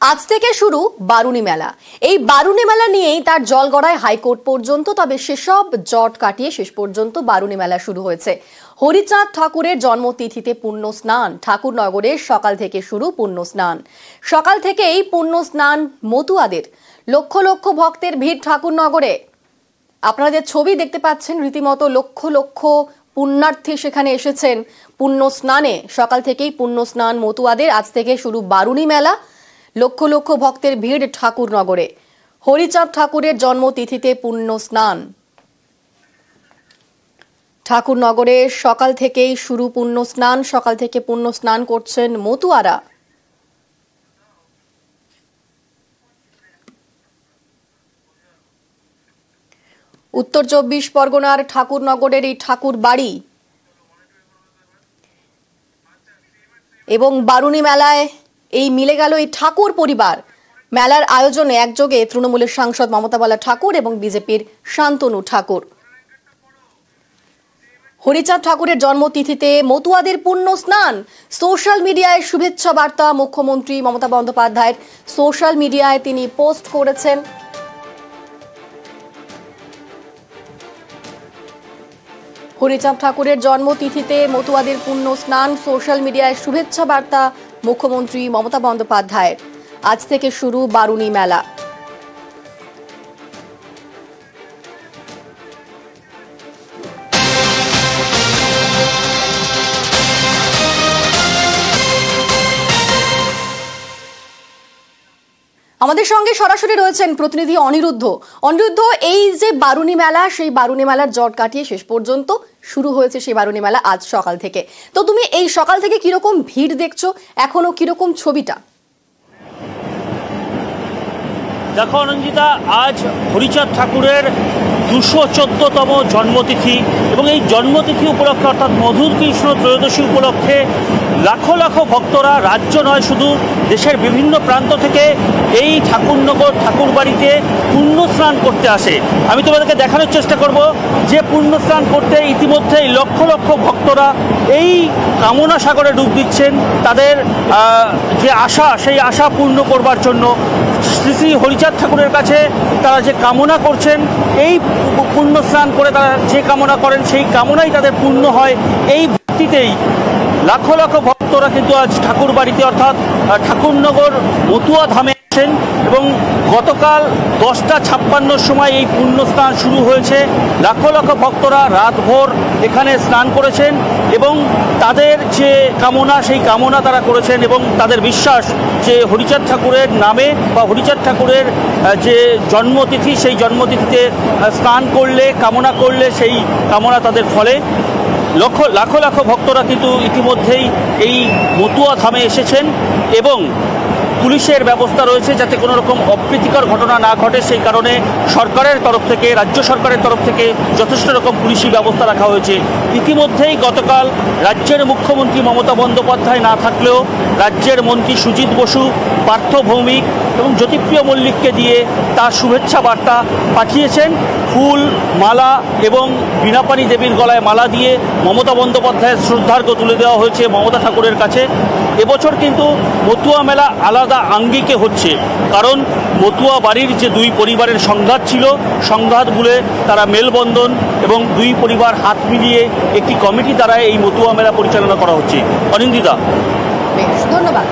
আজ থেকে শুরু বারুণী মেলা। এই বারুণী মেলা নিয়েই তার জল গড়ায় হাইকোর্ট পর্যন্ত। তবে সেসব জট কাটিয়ে শেষ পর্যন্ত বারুণী মেলা শুরু হয়েছে। হরিচাঁদ ঠাকুরের জন্মতিথিতে পুণ্য স্নান। ঠাকুরনগরের সকাল থেকে শুরু পুণ্য স্নান। সকাল থেকেই পুণ্য স্নান মতুয়াদের। লক্ষ লক্ষ ভক্তের ভিড় ঠাকুরনগরে। আপনাদের ছবি দেখতে পাচ্ছেন, রীতিমতো লক্ষ লক্ষ পুণ্যার্থী সেখানে এসেছেন পুণ্য স্নানে। সকাল থেকেই পুণ্য স্নান মতুয়াদের। আজ থেকে শুরু বারুণী মেলা। লক্ষ লক্ষ ভক্তের ভিড় ঠাকুরনগরে। হরিচাঁদ ঠাকুরের জন্মতিথিতে পুণ্য স্নান। ঠাকুরনগরে সকাল থেকেই শুরু পুণ্য স্নান। সকাল থেকে পুণ্য স্নান করছেন মতুয়ারা। উত্তর ২৪ পরগনার ঠাকুরনগরের এই ঠাকুর বাড়ি এবং বারুণী মেলায় এই মিলে গেল এই ঠাকুর পরিবার। মেলার আয়োজনে একযোগে তৃণমূলের সাংসদ মমতা বালা ঠাকুর এবং বিজেপির শান্তনু ঠাকুর। হরিচাঁদ ঠাকুরের জন্মতিথিতে মতুয়াদের পুণ্য স্নান। সোশ্যাল মিডিয়ায় শুভেচ্ছা বার্তা মুখ্যমন্ত্রী মমতা বন্দ্যোপাধ্যায়ের। সোশ্যাল মিডিয়ায় তিনি পোস্ট করেছেন। হরিচাঁদ ঠাকুরের জন্মতিথিতে মতুয়াদের পুণ্য স্নান। সোশ্যাল মিডিয়ায় শুভেচ্ছা বার্তা মুখ্যমন্ত্রী মমতা বন্দ্যোপাধ্যায়ের। আজ থেকে শুরু বারুণী মেলা। আমাদের সঙ্গে সরাসরি রয়েছেন প্রতিনিধি অনিরুদ্ধ। অনিরুদ্ধ, এই যে বারুণী মেলা, সেই বারুণী মেলার জট কাটিয়ে শেষ পর্যন্ত শুরু হয়েছে সেই বারুণী মেলা আজ সকাল থেকে। তো তুমি এই সকাল থেকে কিরকম ভিড় দেখছো, এখনো কিরকম ছবিটা? দেখো অনন্দিতা, আজ হরিচাঁদ ঠাকুরের ২১৪তম জন্মতিথি এবং এই জন্মতিথি উপলক্ষে অর্থাৎ মধুর কৃষ্ণ ত্রয়োদশী উপলক্ষে লাখো লাখো ভক্তরা, রাজ্য নয় শুধু দেশের বিভিন্ন প্রান্ত থেকে এই ঠাকুরনগর ঠাকুর বাড়িতে পুণ্য স্নান করতে আসে। আমি তোমাদেরকে দেখানোর চেষ্টা করব যে পুণ্য স্নান করতে ইতিমধ্যেই লক্ষ লক্ষ ভক্তরা এই কামনা সাগরে ডুব দিচ্ছেন। তাদের যে আশা, সেই আশা পূর্ণ করবার জন্য শ্রী শ্রী হরিচাঁদ ঠাকুরের কাছে তারা যে কামনা করছেন, এই পুণ্য স্নান করে তারা যে কামনা করেন সেই কামনাই তাদের পূর্ণ হয়। এই ভিত্তিতেই লাখো লাখো ভক্তরা কিন্তু আজ ঠাকুর বাড়িতে অর্থাৎ ঠাকুরনগর মতুয়া ধামে আছেন এবং গতকাল 10:56 সময় এই পুণ্য স্নান শুরু হয়েছে। লাখো লাখো ভক্তরা রাতভর এখানে স্নান করেছেন এবং তাদের যে কামনা, সেই কামনা তারা করেছেন এবং তাদের বিশ্বাস যে হরিচাঁদ ঠাকুরের নামে বা হরিচাঁদ ঠাকুরের যে জন্মতিথি, সেই জন্মতিথিতে স্নান করলে, কামনা করলে সেই কামনা তাদের ফলে। লাখো লাখো ভক্তরা কিন্তু ইতিমধ্যেই এই মতুয়া ধামে এসেছেন এবং পুলিশের ব্যবস্থা রয়েছে যাতে কোনো রকম অপ্রীতিকর ঘটনা না ঘটে। সেই কারণে সরকারের তরফ থেকে, রাজ্য সরকারের তরফ থেকে যথেষ্ট রকম পুলিশি ব্যবস্থা রাখা হয়েছে। ইতিমধ্যেই গতকাল রাজ্যের মুখ্যমন্ত্রী মমতা বন্দ্যোপাধ্যায় না থাকলেও রাজ্যের মন্ত্রী সুজিত বসু, পার্থ ভৌমিক এবং জ্যোতিপ্রিয় মল্লিককে দিয়ে তার শুভেচ্ছা বার্তা পাঠিয়েছেন। ফুল, মালা এবং বীণাপাণি দেবীর গলায় মালা দিয়ে মমতা বন্দ্যোপাধ্যায়ের শ্রদ্ধার্ঘ্য তুলে দেওয়া হয়েছে মমতা ঠাকুরের কাছে। এবছর কিন্তু মতুয়া মেলা আলাদা আঙ্গিকে হচ্ছে, কারণ মতুয়া বাড়ির যে দুই পরিবারের সংঘাত ছিল, সংঘাত ভুলে তারা মেলবন্ধন এবং দুই পরিবার হাত মিলিয়ে একটি কমিটি দ্বারা এই মতুয়া মেলা পরিচালনা করা হচ্ছে। অনিন্দিতা, ধন্যবাদ।